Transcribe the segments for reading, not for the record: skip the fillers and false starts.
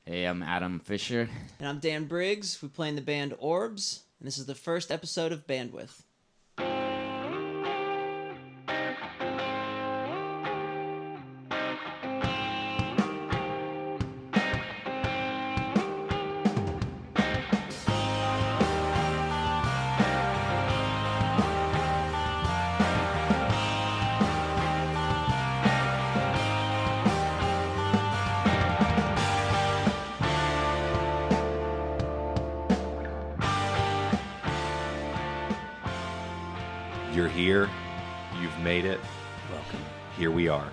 Hey, I'm Adam Fisher. And I'm Dan Briggs. We play in the band Orbs, and this is the first episode of Bandwidth. You're here. You've made it. Welcome. Here we are.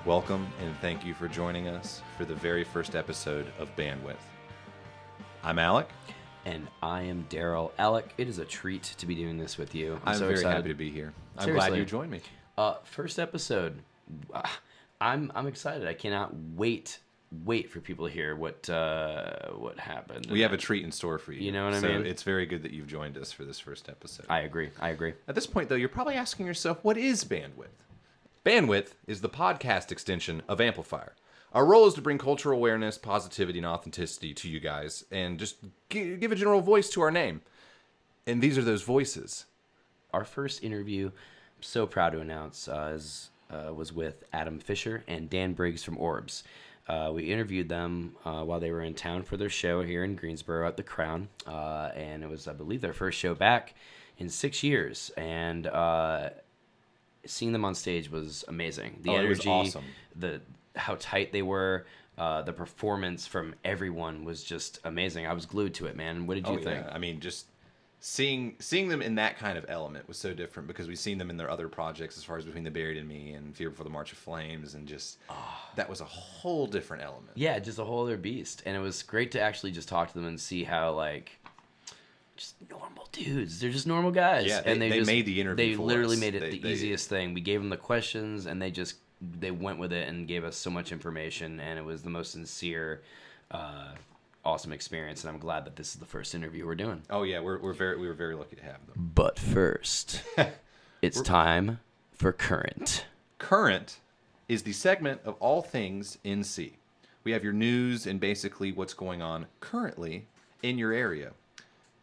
Welcome and thank you for joining us for the very first episode of Bandwidth. I'm Alec. And I am Daryl. Alec, it is a treat to be doing this with you. I'm so very excited. happy to be here. I'm Seriously. glad you joined me. First episode. I'm excited. I cannot wait for people to hear what happened. We have a treat in store for you. You know what I so mean? It's very good that you've joined us for this first episode. I agree. At this point, though, you're probably asking yourself, what is Bandwidth? Bandwidth is the podcast extension of Amplifier. Our role is to bring cultural awareness, positivity, and authenticity to you guys, and just give a general voice to our name. And these are those voices. Our first interview, I'm so proud to announce, was with Adam Fisher and Dan Briggs from Orbs. We interviewed them while they were in town for their show here in Greensboro at the Crown, and it was, I believe, their first show back in 6 years, and seeing them on stage was amazing. The energy, it was awesome. How tight they were, the performance from everyone was just amazing. I was glued to it, man. What did you think? Yeah. I mean, just seeing them in that kind of element was so different because we've seen them in their other projects as far as Between the Buried and Me and Fear Before the March of Flames, and just that was a whole different element. Yeah, just a whole other beast. And it was great to actually just talk to them and see how, like, just normal dudes. They're just normal guys. Yeah, and they made the interview They for literally us. made it the easiest thing. We gave them the questions, and they went with it and gave us so much information, and it was the most sincere, awesome experience. And I'm glad that this is the first interview we're doing. Oh yeah, we were very lucky to have them. But first, it's time for Current. Current is the segment of all things NC. We have your news and basically what's going on currently in your area.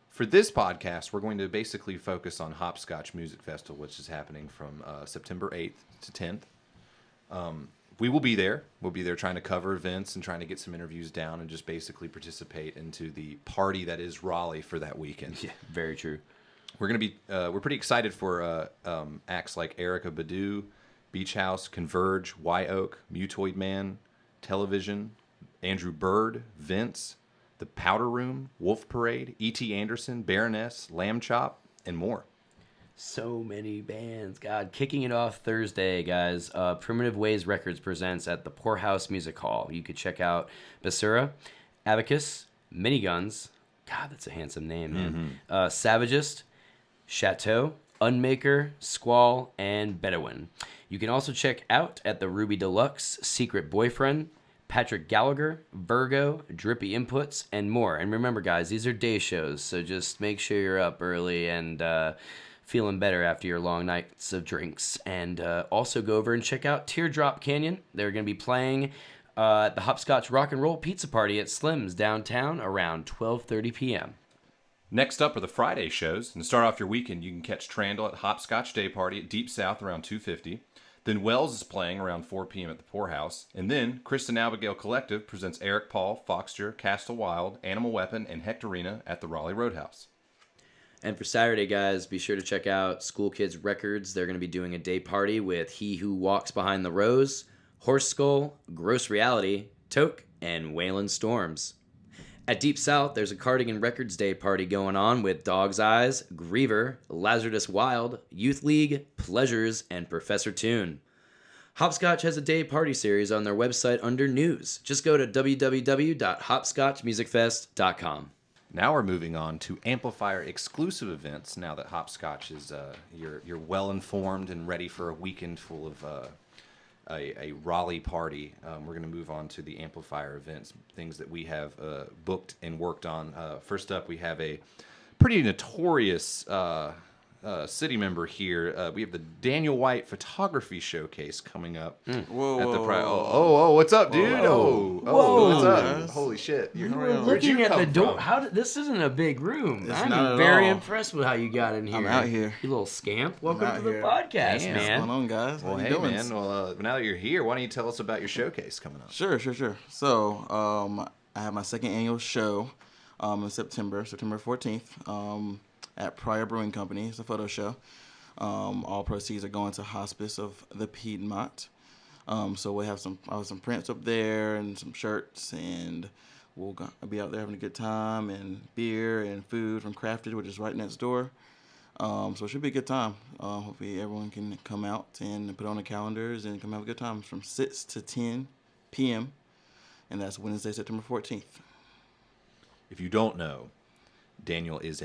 For this podcast, we're going to basically focus on Hopscotch Music Festival, which is happening from September 8th to 10th. We will be there. We'll be there trying to cover events and trying to get some interviews down and just basically participate into the party that is Raleigh for that weekend. Yeah, very true. We're going to be we're pretty excited for acts like Erykah Badu, Beach House, Converge, Y Oak, Mutoid Man, Television, Andrew Bird, Vince, The Powder Room, Wolf Parade, E.T. Anderson, Baroness, Lamb Chop, and more. So many bands. God, kicking it off Thursday, guys. Primitive Ways Records presents at the Poorhouse Music Hall. You could check out Basura, Abacus, Miniguns. God, that's a handsome name, man. Savagist, Chateau, Unmaker, Squall, and Bedouin. You can also check out at the Ruby Deluxe, Secret Boyfriend, Patrick Gallagher, Virgo, Drippy Inputs, and more. And remember, guys, these are day shows, so just make sure you're up early and feeling better after your long nights of drinks. And also go over and check out Teardrop Canyon. They're going to be playing at the Hopscotch Rock and Roll Pizza Party at Slim's downtown around 12:30 p.m. Next up are the Friday shows. And to start off your weekend, you can catch Trandle at Hopscotch Day Party at Deep South around 2:50. Then Wells is playing around 4 p.m. at the Poorhouse. And then Kristen Abigail Collective presents Eric Paul, Foxture, Castle Wild, Animal Weapon, and Hectorina at the Raleigh Roadhouse. And for Saturday, guys, be sure to check out School Kids Records. They're going to be doing a day party with He Who Walks Behind the Rose, Horse Skull, Gross Reality, Toke, and Wayland Storms. At Deep South, there's a Cardigan Records Day party going on with Dog's Eyes, Griever, Lazarus Wild, Youth League, Pleasures, and Professor Toon. Hopscotch has a day party series on their website under News. Just go to www.hopscotchmusicfest.com. Now we're moving on to Amplifier exclusive events. Now that Hopscotch is you're well informed and ready for a weekend full of a Raleigh party, we're going to move on to the Amplifier events, things that we have booked and worked on. First up, we have a pretty notorious city member here, we have the Daniel White Photography Showcase coming up. Whoa. What's up, dude? Whoa. What's up? Guys. Holy shit! You Where'd were looking you at the come door. from? This isn't a big room. It's I'm not at very all. impressed with how you got in here. I'm out here. You little scamp. Welcome out to the here. podcast, Damn. What's going man. on, guys? Well, How you hey, doing? man. Well, now that you're here, why don't you tell us about your showcase coming up? Sure. So, I have my second annual show in September 14th, at Pryor Brewing Company. It's a photo show. All proceeds are going to Hospice of the Piedmont. So I'll have some prints up there and some shirts, and I'll be out there having a good time, and beer and food from Crafted, which is right next door. So it should be a good time. Hopefully everyone can come out and put on the calendars and come have a good time from 6 to 10 p.m. And that's Wednesday, September 14th. If you don't know, Daniel is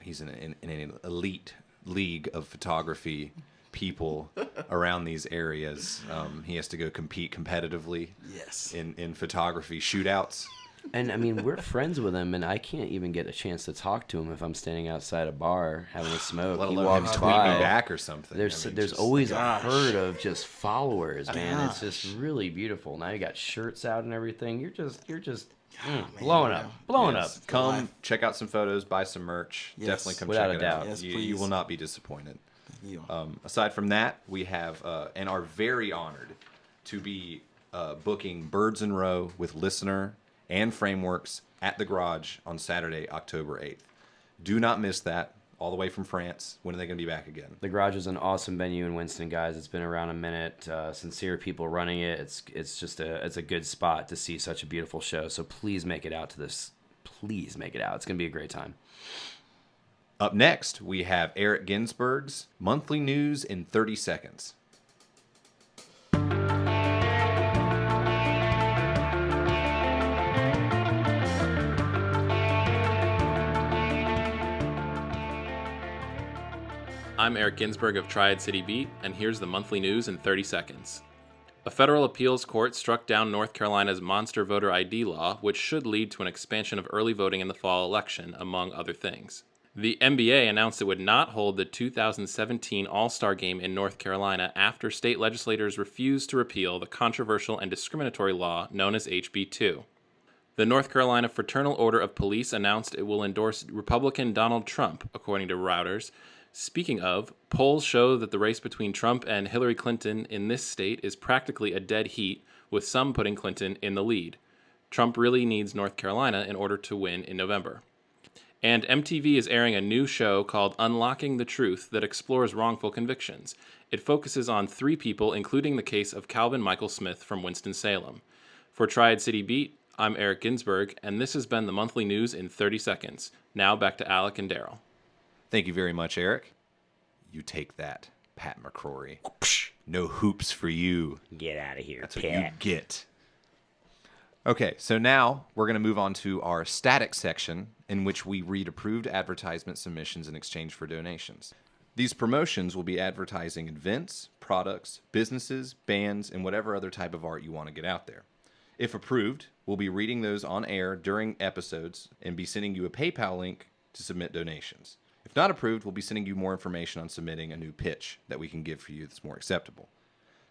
he's in an elite league of photography people around these areas. He has to go compete competitively Yes. in photography shootouts. And I mean, we're friends with him, and I can't even get a chance to talk to him if I'm standing outside a bar having a smoke. Let He alone him walks tweet me by. back or something. There's I mean, there's just- always a Gosh. herd of just followers, man. It's Gosh. just really beautiful. Now you got shirts out and everything. You're just man, blowing yeah. up, blowing Yes. up. Come Life. check out some photos, buy some merch. Yes. Definitely come Without check a it doubt. out. Yes, You please. will not be disappointed. You. Aside from that, we have and are very honored to be booking Birds in Row with Listener and Frameworks at the Garage on Saturday, October 8th. Do not miss that. All the way from France. When are they going to be back again? The Garage is an awesome venue in Winston, guys. It's been around a minute. Sincere people running it. It's just a good spot to see such a beautiful show. So please make it out to this. Please make it out. It's gonna be a great time. Up next, we have Eric Ginsburg's Monthly News in 30 Seconds. I'm Eric Ginsburg of Triad City Beat, and here's the monthly news in 30 seconds. A federal appeals court struck down North Carolina's monster voter ID law, which should lead to an expansion of early voting in the fall election, among other things. The NBA announced it would not hold the 2017 All-Star Game in North Carolina after state legislators refused to repeal the controversial and discriminatory law known as HB 2. The North Carolina Fraternal Order of Police announced it will endorse Republican Donald Trump, according to Reuters. Speaking of, polls show that the race between Trump and Hillary Clinton in this state is practically a dead heat, with some putting Clinton in the lead. Trump really needs North Carolina in order to win in November. And MTV is airing a new show called Unlocking the Truth that explores wrongful convictions. It focuses on 3 people, including the case of Calvin Michael Smith from Winston-Salem. For Triad City Beat, I'm Eric Ginsburg, and this has been the monthly news in 30 seconds. Now back to Alec and Daryl. Thank you very much, Eric. You take that, Pat McCrory. No hoops for you. Get out of here, That's what you get. Okay, so now we're going to move on to our static section, in which we read approved advertisement submissions in exchange for donations. These promotions will be advertising events, products, businesses, bands, and whatever other type of art you want to get out there. If approved, we'll be reading those on air during episodes and be sending you a PayPal link to submit donations. If not approved, we'll be sending you more information on submitting a new pitch that we can give for you that's more acceptable.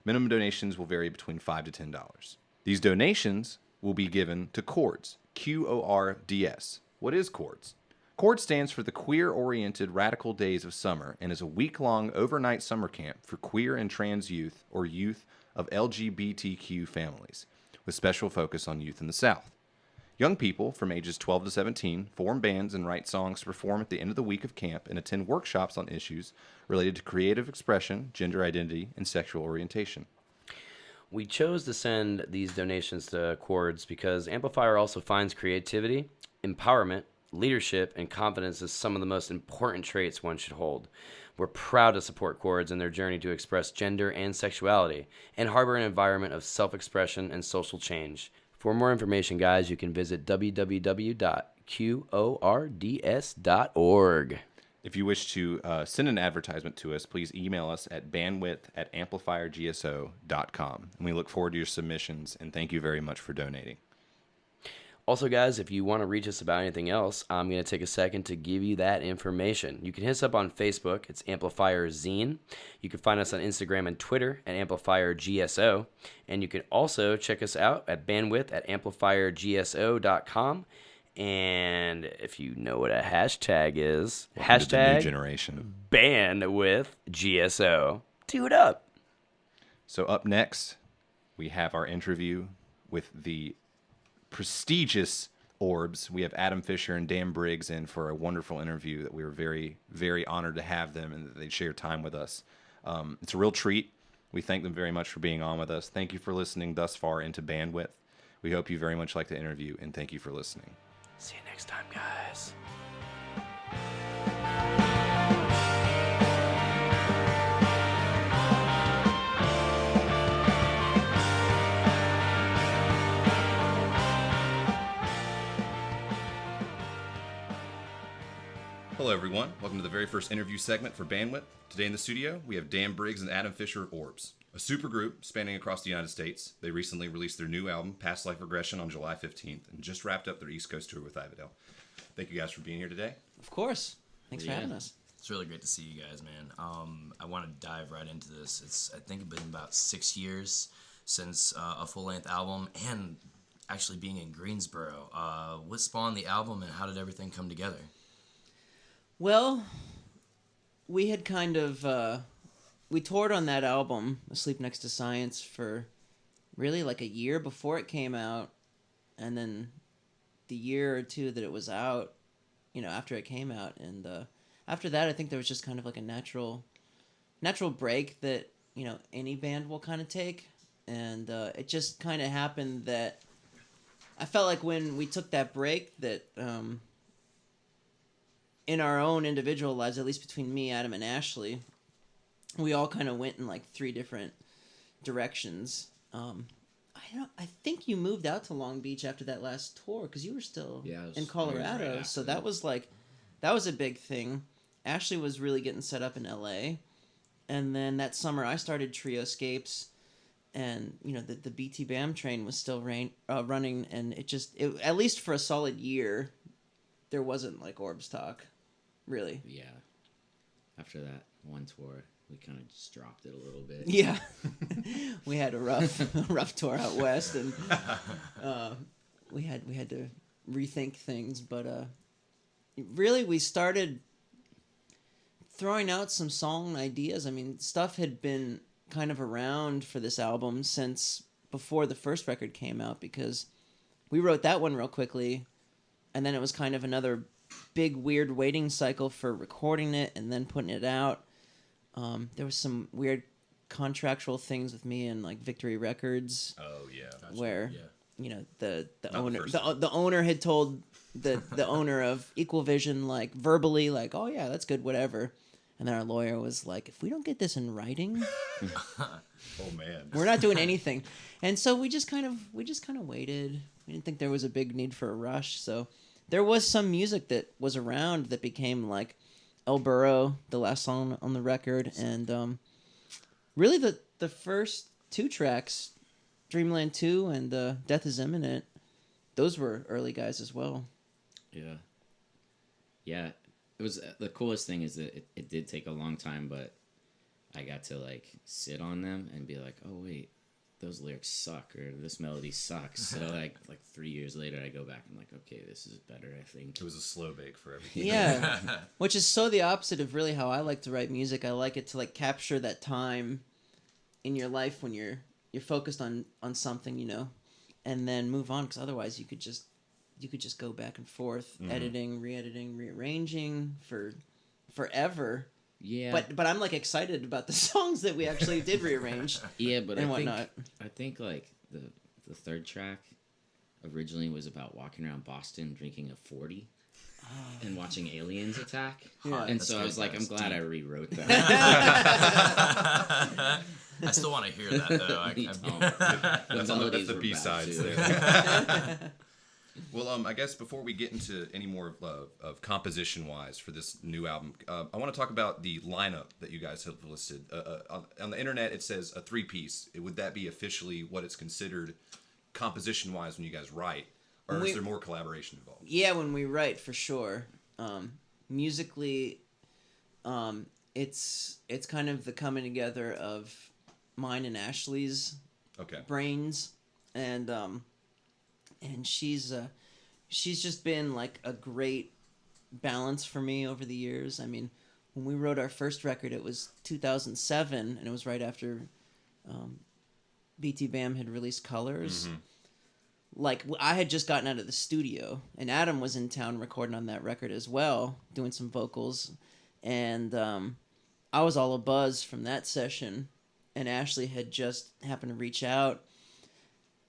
Minimum donations will vary between $5 to $10. These donations will be given to CORDS, QORDS. What is CORDS? CORDS stands for the Queer-Oriented Radical Days of Summer and is a week-long overnight summer camp for queer and trans youth or youth of LGBTQ families, with special focus on youth in the South. Young people from ages 12 to 17 form bands and write songs to perform at the end of the week of camp and attend workshops on issues related to creative expression, gender identity, and sexual orientation. We chose to send these donations to Quards because Amplifier also finds creativity, empowerment, leadership, and confidence as some of the most important traits one should hold. We're proud to support Quards in their journey to express gender and sexuality and harbor an environment of self-expression and social change. For more information, guys, you can visit www.qords.org. If you wish to send an advertisement to us, please email us at bandwidth@amplifiergso.com. And we look forward to your submissions, and thank you very much for donating. Also, guys, if you want to reach us about anything else, I'm going to take a second to give you that information. You can hit us up on Facebook. It's Amplifier Zine. You can find us on Instagram and Twitter at Amplifier GSO. And you can also check us out at bandwidth at amplifiergso.com. And if you know what a hashtag is, Welcome to the new hashtag generation. bandwidth GSO. Do it up. So up next, we have our interview with the prestigious Orbs. We have Adam Fisher and Dan Briggs in for a wonderful interview that we were very, very honored to have them and that they share time with us. It's a real treat. We thank them very much for being on with us. Thank you for listening thus far into Bandwidth. We hope you very much like the interview, and thank you for listening. See you next time, guys. Hello, everyone. Welcome to the very first interview segment for Bandwidth. Today in the studio, we have Dan Briggs and Adam Fisher of Orbs, a super group spanning across the United States. They recently released their new album, Past Life Regression, on July 15th, and just wrapped up their East Coast tour with Ivadale. Thank you guys for being here today. Of course. Thanks for having us. It's really great to see you guys, man. I want to dive right into this. I think it's been about 6 years since a full-length album and actually being in Greensboro. What spawned the album and how did everything come together? Well, we had kind of, we toured on that album, Asleep Next to Science, for really like a year before it came out. And then the year or two that it was out, you know, after it came out. And after that, I think there was just kind of like a natural break that, you know, any band will kind of take. And it just kind of happened that I felt like when we took that break that... in our own individual lives, at least between me, Adam, and Ashley, we all kind of went in like 3 different directions. I think you moved out to Long Beach after that last tour because you were still in Colorado. So that was a big thing. Ashley was really getting set up in LA, and then that summer I started Trioscapes, and you know the BT Bam train was still running, and it at least for a solid year, there wasn't like Orbs talk. Really? Yeah. After that one tour, we kind of just dropped it a little bit. Yeah. We had a rough tour out west, and we had to rethink things. But really, we started throwing out some song ideas. I mean, stuff had been kind of around for this album since before the first record came out because we wrote that one real quickly, and then it was kind of another big weird waiting cycle for recording it and then putting it out. There was some weird contractual things with me and like Victory Records. Oh yeah, gotcha. Where you know the owner had told the owner of Equal Vision like verbally like, oh yeah, that's good, whatever. And then our lawyer was like, if we don't get this in writing, Oh man, we're not doing anything. And so we just kind of waited. We didn't think there was a big need for a rush, so there was some music that was around that became like El Burro, the last song on the record, and really the first 2 tracks, Dreamland 2 and Death is Imminent, those were early guys as well. Yeah. Yeah. It was the coolest thing is that it did take a long time, but I got to like sit on them and be like, oh wait, those lyrics suck or this melody sucks. So like 3 years later I go back and I'm like, okay, this is better, I think. it was a slow bake for everything. Yeah. Which is so the opposite of really how I like to write music. I like it to like capture that time in your life when you're focused on something, you know, and then move on, because otherwise you could just go back and forth, editing, re-editing, rearranging for forever. Yeah. But I'm like excited about the songs that we actually did rearrange. Yeah, but and I whatnot. think like the third track originally was about walking around Boston drinking a 40 and watching aliens attack. Yeah. And so I was like, I'm glad I rewrote that. I still want to hear that though. That's the B-sides there. Well, I guess before we get into any more of composition-wise for this new album, I want to talk about the lineup that you guys have listed. On the internet, it says a 3-piece. Would that be officially what it's considered composition-wise when you guys write? Or is there more collaboration involved? Yeah, when we write, for sure. Musically, it's kind of the coming together of mine and Ashley's brains, and she's just been like a great balance for me over the years. I mean, when we wrote our first record, it was 2007, and it was right after BT Bam had released Colors. Mm-hmm. Like, I had just gotten out of the studio, and Adam was in town recording on that record as well, doing some vocals, and I was all abuzz from that session, and Ashley had just happened to reach out,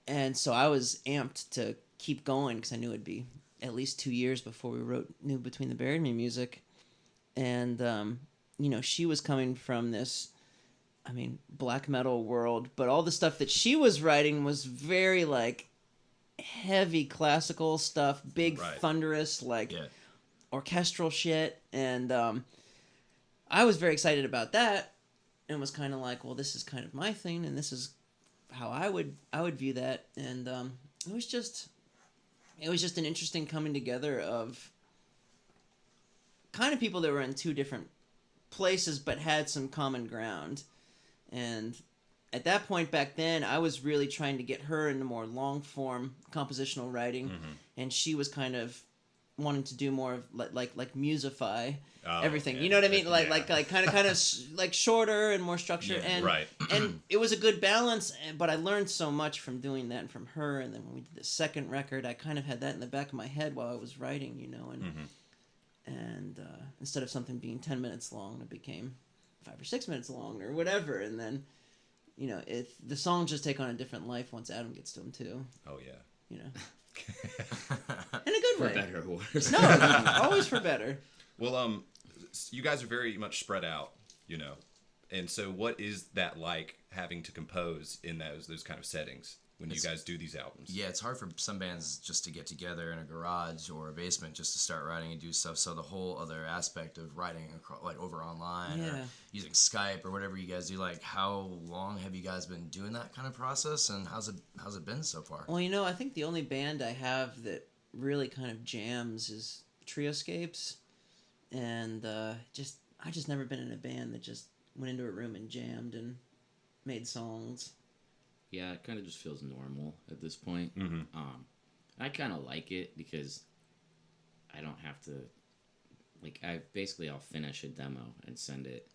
and so I was amped to keep going, because I knew it'd be at least 2 years before we wrote New Between the Buried Me music, and, you know, she was coming from this, I mean, black metal world, but all the stuff that she was writing was very, like, heavy classical stuff, big thunderous, like orchestral shit, and I was very excited about that, and was kind of like, well, this is kind of my thing, and this is how I would view that, and it was just an interesting coming together of kind of people that were in two different places but had some common ground, and at that point back then, I was really trying to get her into more long-form compositional writing, and she was kind of wanting to do more of like musify everything. You know what I mean? Like kind of like shorter and more structured. And it was a good balance. But I learned so much from doing that and from her. And then when we did the second record, I kind of had that in the back of my head while I was writing. You know, and instead of something being 10 minutes long, it became 5 or 6 minutes long or whatever. And then, you know, the songs just take on a different life once Adam gets to them too. Oh yeah. You know. In a good way. For better or worse. No, always for better. Well, you guys are very much spread out, you know, and so what is that like having to compose in those kind of settings when you guys do these albums? Yeah, it's hard for some bands just to get together in a garage or a basement just to start writing and do stuff. So the whole other aspect of writing, like over online or using Skype or whatever you guys do, like how long have you guys been doing that kind of process, and how's it been so far? Well, you know, I think the only band I have that really kind of jams is Trioscapes, and I just never been in a band that just went into a room and jammed and made songs. Yeah, it kind of just feels normal at this point. I kind of like it because I don't have to, like, I'll finish a demo and send it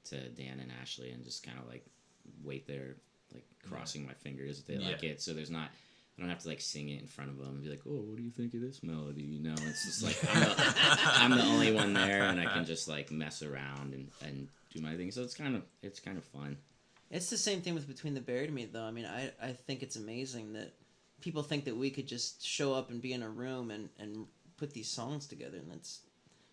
to Dan and Ashley and just kind of like wait there, like crossing my fingers if they like it. So I don't have to like sing it in front of them and be like, oh, what do you think of this melody? You know, it's just like I'm the only one there, and I can just like mess around and do my thing. So it's kind of fun. It's the same thing with Between the Buried Me, though. I mean, I think it's amazing that people think that we could just show up and be in a room and put these songs together, and that's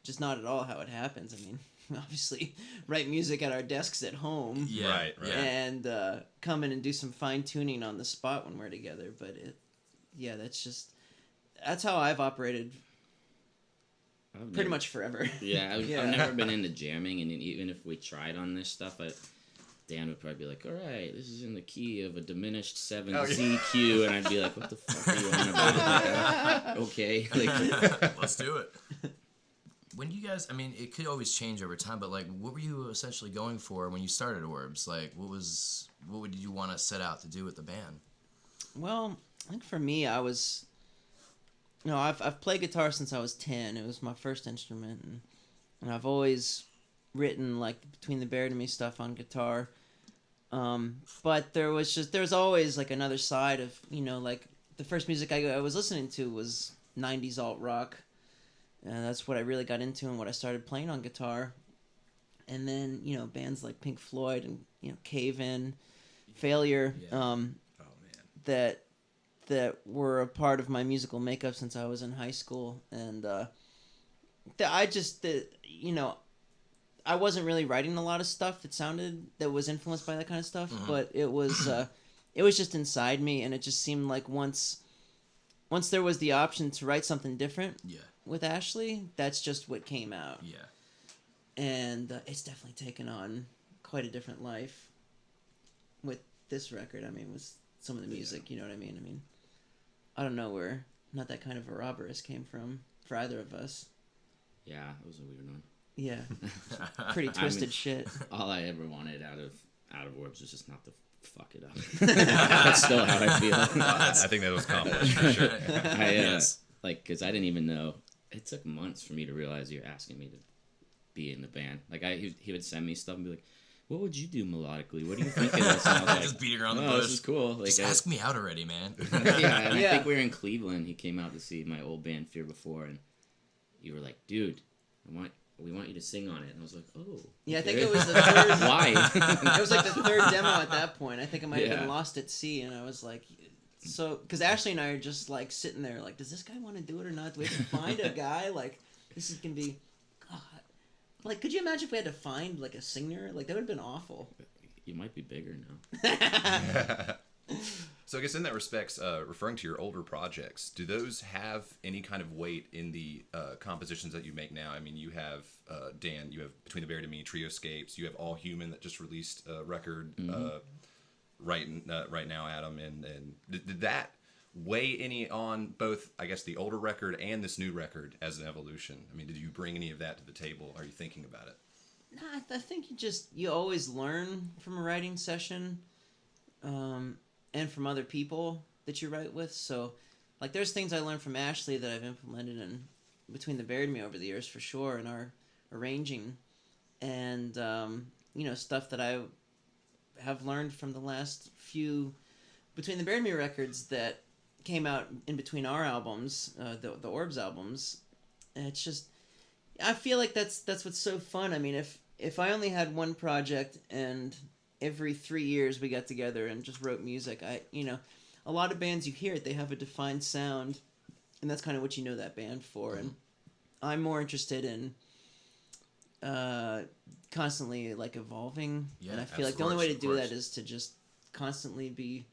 just not at all how it happens. I mean, we obviously write music at our desks at home. Yeah. Right. And come in and do some fine-tuning on the spot when we're together. But, that's how I've operated pretty much forever. Yeah, I've never been into jamming, and even if we tried on this stuff, Dan would probably be like, all right, this is in the key of a diminished 7 ZQ, and I'd be like, what the fuck are you on about? Like, okay. Like, let's do it. When you guys, I mean, it could always change over time, but like, what were you essentially going for when you started Orbs? Like, what would you want to set out to do with the band? Well, I think for me, I've played guitar since I was 10. It was my first instrument, and I've always written like Between the Buried and Me stuff on guitar. But there was always like another side of, you know, like the first music I was listening to was 90s alt rock, and that's what I really got into and what I started playing on guitar. And then, you know, bands like Pink Floyd and, you know, Cave In, Failure, that were a part of my musical makeup since I was in high school. And I wasn't really writing a lot of stuff that was influenced by that kind of stuff, but it was just inside me, and it just seemed like once there was the option to write something different with Ashley, that's just what came out. Yeah. And it's definitely taken on quite a different life with this record. I mean, with some of the music, you know what I mean? I mean, I don't know where not that kind of a robberist came from for either of us. Yeah, it was a weird one. Yeah, pretty twisted shit. All I ever wanted out of Orbs was just not to fuck it up. That's still how I feel. I think that was accomplished for sure. Like, because I didn't even know. It took months for me to realize you're asking me to be in the band. Like, he would send me stuff and be like, what would you do melodically? What do you think of this? And I was like, Just beating around the oh, bush. this is cool. Like, Just ask me out already, man. yeah, and Yeah. I think we were in Cleveland. He came out to see my old band Fear Before, and you were like, dude, we want you to sing on it. And I was like, oh. Yeah, I okay. think it was the third. Why? It was like the third demo at that point. I think it might have Yeah. been Lost at Sea, and I was like, so because Ashley and I are just like sitting there, like, does this guy want to do it or not? Do we have to find a guy? Like, this is gonna be, God. Like, could you imagine if we had to find like a singer? Like, that would have been awful. You might be bigger now. So I guess in that respects, referring to your older projects, do those have any kind of weight in the compositions that you make now? I mean, you have Dan, you have Between the Buried and Me, Trioscapes, you have All Human that just released a record right now, Adam, and did that weigh any on both, I guess, the older record and this new record as an evolution? I mean, did you bring any of that to the table? Are you thinking about it? Nah, I think you always learn from a writing session, and from other people that you write with. So, like, there's things I learned from Ashley that I've implemented in Between the Buried and Me over the years, for sure, in our arranging, and stuff that I have learned from the last few Between the Buried and Me records that came out in between our albums, the Orbs albums. And it's just, I feel like that's what's so fun. I mean, if I only had one project and every 3 years we got together and just wrote music, a lot of bands, you hear it, they have a defined sound, and that's kind of what you know that band for. And I'm more interested in constantly like evolving, Yeah, and I feel like the only way to do that is to just constantly be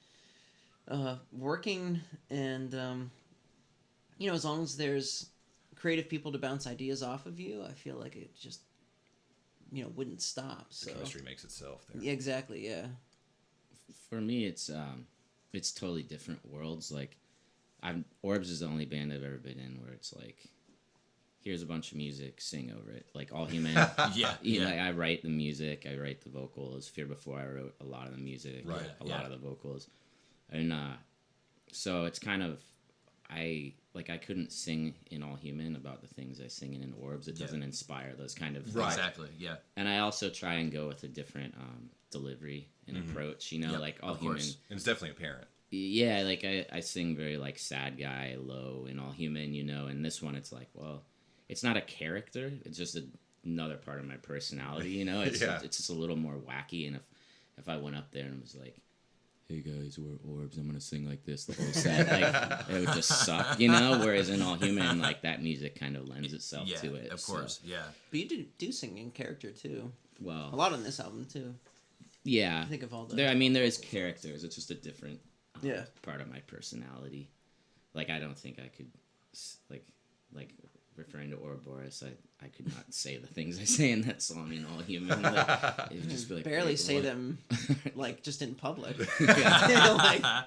working, and as long as there's creative people to bounce ideas off of you, I feel like it just wouldn't stop. So The chemistry makes itself there. yeah, exactly, yeah. For me, it's totally different worlds. Like, Orbs is the only band I've ever been in where it's like, here's a bunch of music, sing over it. Like, All Human. Like, I write the music, I write the vocals. Fear Before, I wrote a lot of the music, Right. a lot of the vocals, and so it's kind of, I couldn't sing in All Human about the things I sing in Orbs. It doesn't inspire those kind of things. Right. Exactly, yeah. And I also try and go with a different delivery and approach. Like All Human. And it's definitely apparent. Yeah, like I sing very like sad guy, low in All Human, and this one it's like, well, it's not a character. It's just another part of my personality, It's it's just a little more wacky. And if I went up there and was like, hey guys, we're Orbs, I'm gonna sing like this the whole set, like, it would just suck, Whereas in All Human, like, that music kind of lends itself to it. Of course, yeah. But you do sing in character too. Well, A lot on this album too. yeah. I think of all the. There is characters. It's just a different part of my personality. Like, I don't think I could, like referring to Ouroboros, I could not say the things I say in that song in All Human. Like, it would just be like, barely wait, say what? them, like, just in public. Yeah.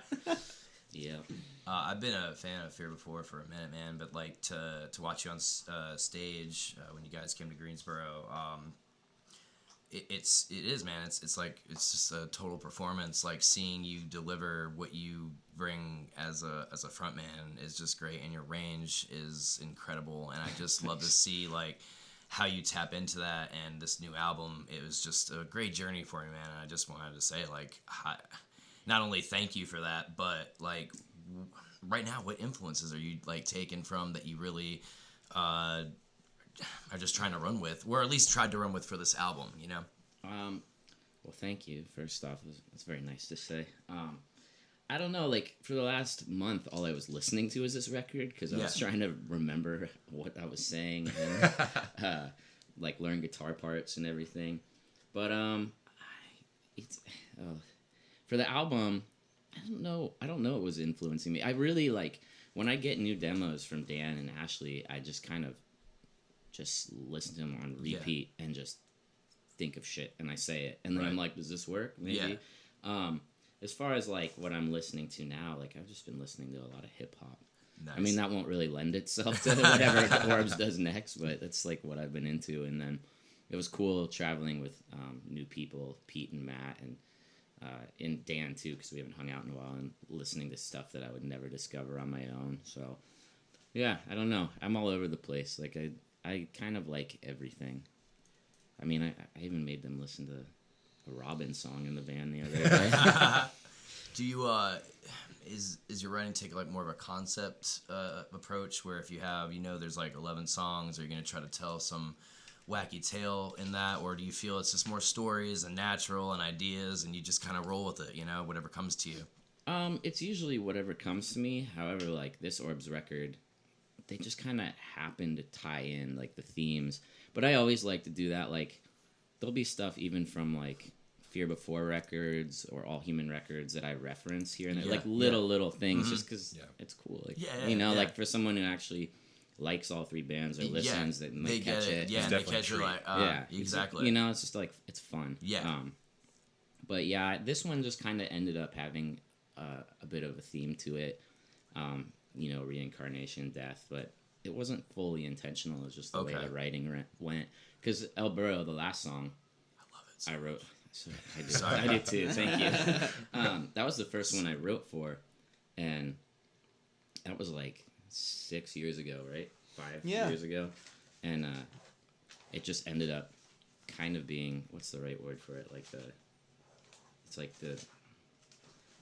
Yeah. I've been a fan of Fear Before for a minute, man. But like to watch you on stage when you guys came to Greensboro, it is, man. It's like, it's just a total performance. Like, seeing you deliver what you bring as a front man is just great, and your range is incredible. And I just love to see like how you tap into that. And this new album, it was just a great journey for me, man. And I just wanted to say, like, not only thank you for that, but like right now, what influences are you like taking from that you really are just trying to run with, or at least tried to run with for this album, Well, thank you. First off, it's very nice to say. I don't know, like, for the last month, all I was listening to was this record, because I was trying to remember what I was saying, and like, learn guitar parts and everything. But for the album, I don't know what was influencing me. I really, like, when I get new demos from Dan and Ashley, I just kind of just listen to them on repeat and just think of shit, and I say it, and then I'm like, does this work? Maybe. As far as like what I'm listening to now, like, I've just been listening to a lot of hip hop. I mean, that won't really lend itself to whatever Orbs does next, but that's like what I've been into. And then it was cool traveling with new people, Pete and Matt, and Dan too, because we haven't hung out in a while, and listening to stuff that I would never discover on my own. So yeah, I don't know. I'm all over the place. Like I kind of like everything. I mean, I even made them listen to a Robin song in the van the other day. Do you is your writing take like more of a concept approach, where if you have, there's like 11 songs, are you going to try to tell some wacky tale in that, or do you feel it's just more stories and natural and ideas, and you just kind of roll with it, whatever comes to you? It's usually whatever comes to me. However, like this Orbs record, they just kind of happen to tie in like the themes. But I always like to do that. Like there'll be stuff even from like Fear Before records or All Human records that I reference here and there, like little things, just because it's cool. Like, like for someone who actually likes all three bands or listens, that might catch it. Yeah, they catch it like, exactly. It's just like, it's fun. Yeah. But yeah, this one just kind of ended up having a bit of a theme to it. Reincarnation, death, but it wasn't fully intentional. It was just the way the writing went. Because El Burro, the last song, I love it. I wrote. So I did too. Thank you. That was the first one I wrote for, and that was like 6 years ago, right? 5 years ago, and it just ended up kind of being, what's the right word for it?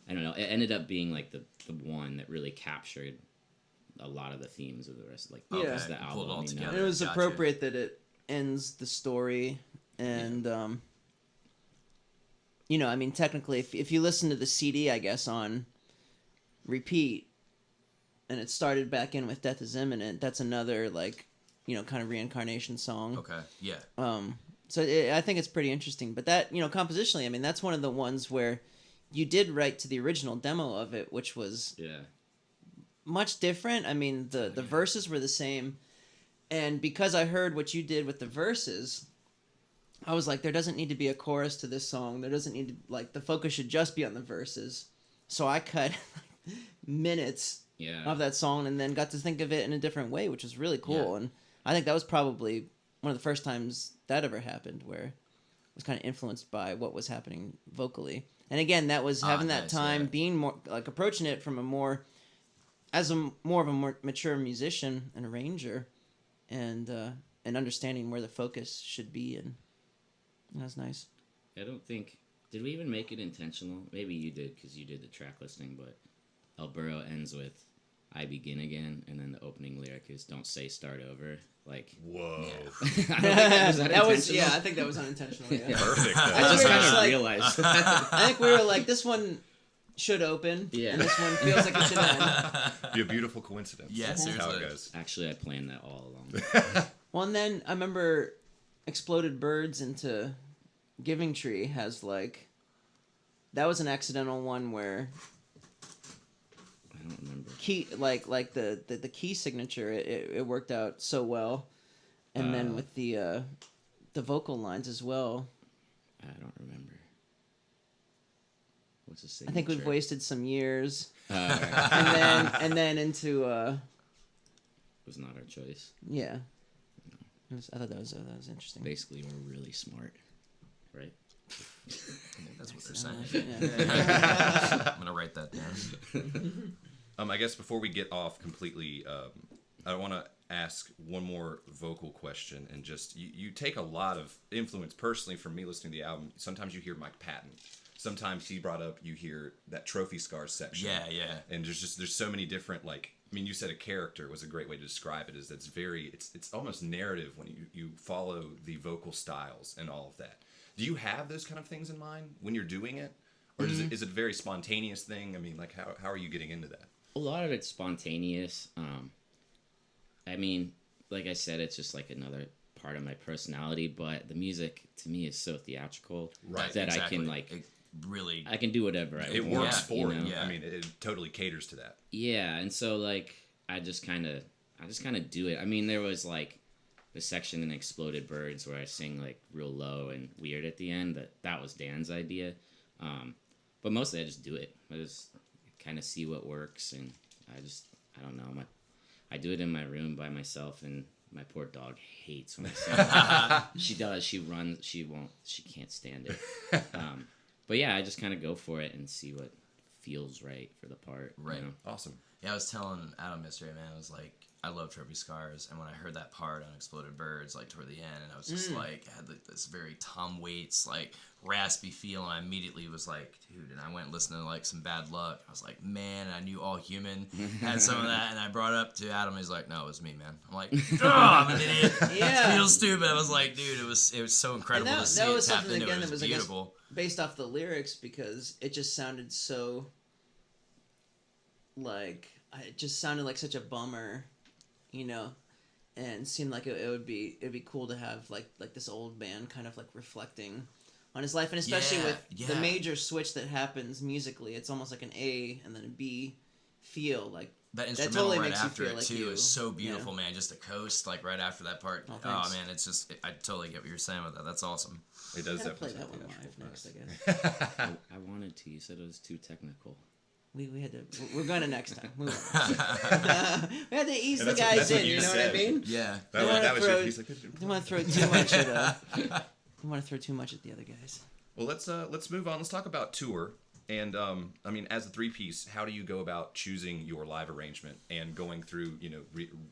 I don't know. It ended up being like the one that really captured a lot of the themes of the rest. Like the album. Pulled it all together. It was appropriate that it ends the story, and I mean, technically, if you listen to the CD, I guess, on repeat, and it started back in with Death is Imminent, that's another, like, kind of reincarnation song. Okay, yeah. So I think it's pretty interesting. But that, compositionally, I mean, that's one of the ones where you did write to the original demo of it, which was much different. I mean, the verses were the same. And because I heard what you did with the verses, I was like, there doesn't need to be a chorus to this song. There doesn't need to, like, the focus should just be on the verses. So I cut minutes of that song and then got to think of it in a different way, which was really cool. And I think that was probably one of the first times that ever happened, where it was kind of influenced by what was happening vocally. And again, that was having that time, being more, like, approaching it from more of a more mature musician and arranger, and understanding where the focus should be, and that's nice. I don't think, did we even make it intentional? Maybe you did, because you did the track listing, but El Burro ends with I begin again, and then the opening lyric is don't say start over. Like, whoa. Yeah. I think that was unintentional. Yeah. Perfect. I just kind of like, realized. I think we were like, this one should open, and this one feels like it should end. Be a beautiful coincidence. Yeah, That's seriously. how it goes. Actually, I planned that all along. Well, and then I remember Exploded Birds into Giving Tree has, like, that was an accidental one where I don't remember. key, like the key signature, it worked out so well, and then with the vocal lines as well. I don't remember. What's the I signature? think we've wasted some years, Right. and then into Was not our choice. yeah. I thought that was interesting. Basically, we're really smart, right? That's what they're saying. Yeah. I'm gonna write that down. I guess before we get off completely, I want to ask one more vocal question. And just, you take a lot of influence personally from me listening to the album. Sometimes you hear Mike Patton. Sometimes he brought up, you hear that Trophy Scars section. Yeah. And there's so many different, like, I mean, you said a character was a great way to describe it. Is that's it's almost narrative when you follow the vocal styles and all of that. Do you have those kind of things in mind when you're doing it, or is it a very spontaneous thing? I mean, like, how are you getting into that? A lot of it's spontaneous. I mean, like I said, it's just like another part of my personality. But the music to me is so theatrical that exactly. I can like. Really, I can do whatever I It want. works for you. Yeah. I mean, it totally caters to that. Yeah, and so like I just kind of do it. I mean, there was like the section in Exploded Birds where I sing like real low and weird at the end. That was Dan's idea, but mostly I just do it. I just kind of see what works, and I don't know. I do it in my room by myself, and my poor dog hates when I sing. She does. She runs. She won't. She can't stand it. But yeah, I just kind of go for it and see what feels right for the part. Right. You know? Awesome. Yeah, I was telling Adam yesterday, man, I was like, I love Trophy Scars, and when I heard that part on Exploded Birds, like, toward the end, and I was just like, I had like, this very Tom Waits, like, raspy feel, and I immediately was like, dude, and I went and listened to, like, some Bad Luck. I was like, man, I knew All Human had some of that, and I brought it up to Adam, he's like, no, it was me, man. I'm like, oh, I'm an idiot. Yeah. It feels stupid. I was like, dude, it was so incredible to see that it was tap something into again it. that It was was beautiful. based off the lyrics, because it just sounded so, like, it just sounded like such a bummer, you know, and seemed like it'd be cool to have like this old man kind of like reflecting on his life, and especially with the major switch that happens musically. It's almost like an A and then a B feel, like that instrumental totally right makes you after feel it like too you, is so beautiful, you know? man. Just a coast, like right after that part. Oh, Oh thanks. man, it's just I totally get what you're saying with that. That's awesome. It does Gotta play definitely. that one sound live theatrical. next, I guess. I wanted to. You said it was too technical. We had to. We're gonna next time. Move on. We had to ease And the that's guys what in. you You know said. what I mean? Yeah. That was throw- your piece. Don't want to throw too much at. Don't want to throw too much at the other guys. Well, let's move on. Let's talk about tour. And I mean, as a three-piece, how do you go about choosing your live arrangement and going through, you know,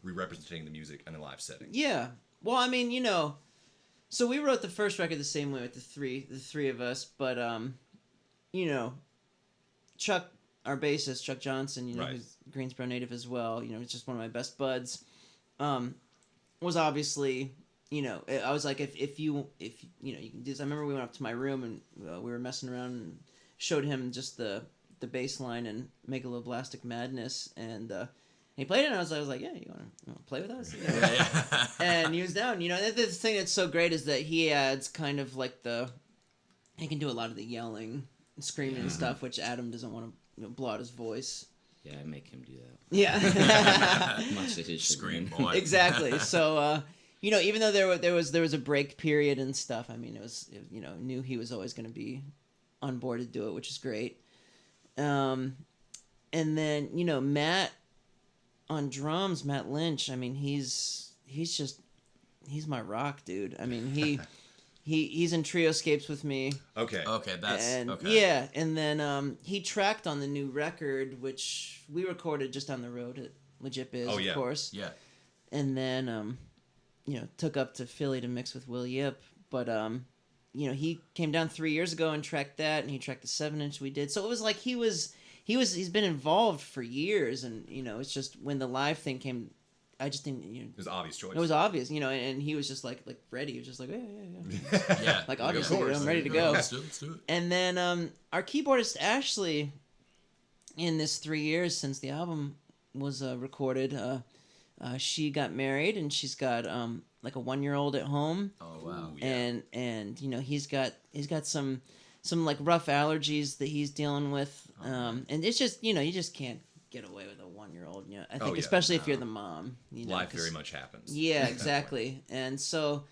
re-representing the music in a live setting? Yeah. Well, I mean, you know, so we wrote the first record the same way with the three of us, but you know, Chuck, our bassist, Chuck Johnson, you know, Right. who's a Greensboro native as well, you know, he's just one of my best buds, was obviously, you know, I was like, if you know, you can do this. I remember we went up to my room and we were messing around and showed him just the bass line and Megaloblastic Madness, and he played it, and I was like, yeah, you want to play with us? You know? Yeah. And he was down. You know, the thing that's so great is that he adds kind of like he can do a lot of the yelling and screaming and stuff, which Adam doesn't want to blow out his voice. Yeah, I make him do that. Yeah. Much to his Scream chagrin. boy. Exactly. So, you know, even though there was a break period and stuff, I mean, you know, knew he was always going to be on board to do it, which is great. And then, you know, Matt on drums, Matt Lynch, I mean, he's my rock, dude. I mean, he's in Trioscapes with me. Okay. Okay, that's And okay. yeah, and then he tracked on the new record, which we recorded just down the road at Legit Biz, Oh, yeah. of course. Yeah. And then you know, took up to Philly to mix with Will Yip, but you know, he came down 3 years ago and tracked that, and he tracked the 7-inch we did. So it was like he's been involved for years, and you know, it's just when the live thing came, I just didn't, you know, It was an obvious choice. it was obvious, you know, and he was just like ready. He was just like, yeah. Yeah. Like, Of obviously, course. I'm ready to go. Let's do it. And then our keyboardist Ashley, in this 3 years since the album was recorded, she got married, and she's got like a 1-year-old at home, Oh wow. Yeah. and you know, he's got some like rough allergies that he's dealing with, and it's just, you know, you just can't get away with a 1-year-old. You know, I think yeah. especially if you're the mom, you know, Life 'cause- very much happens. yeah, exactly. And so,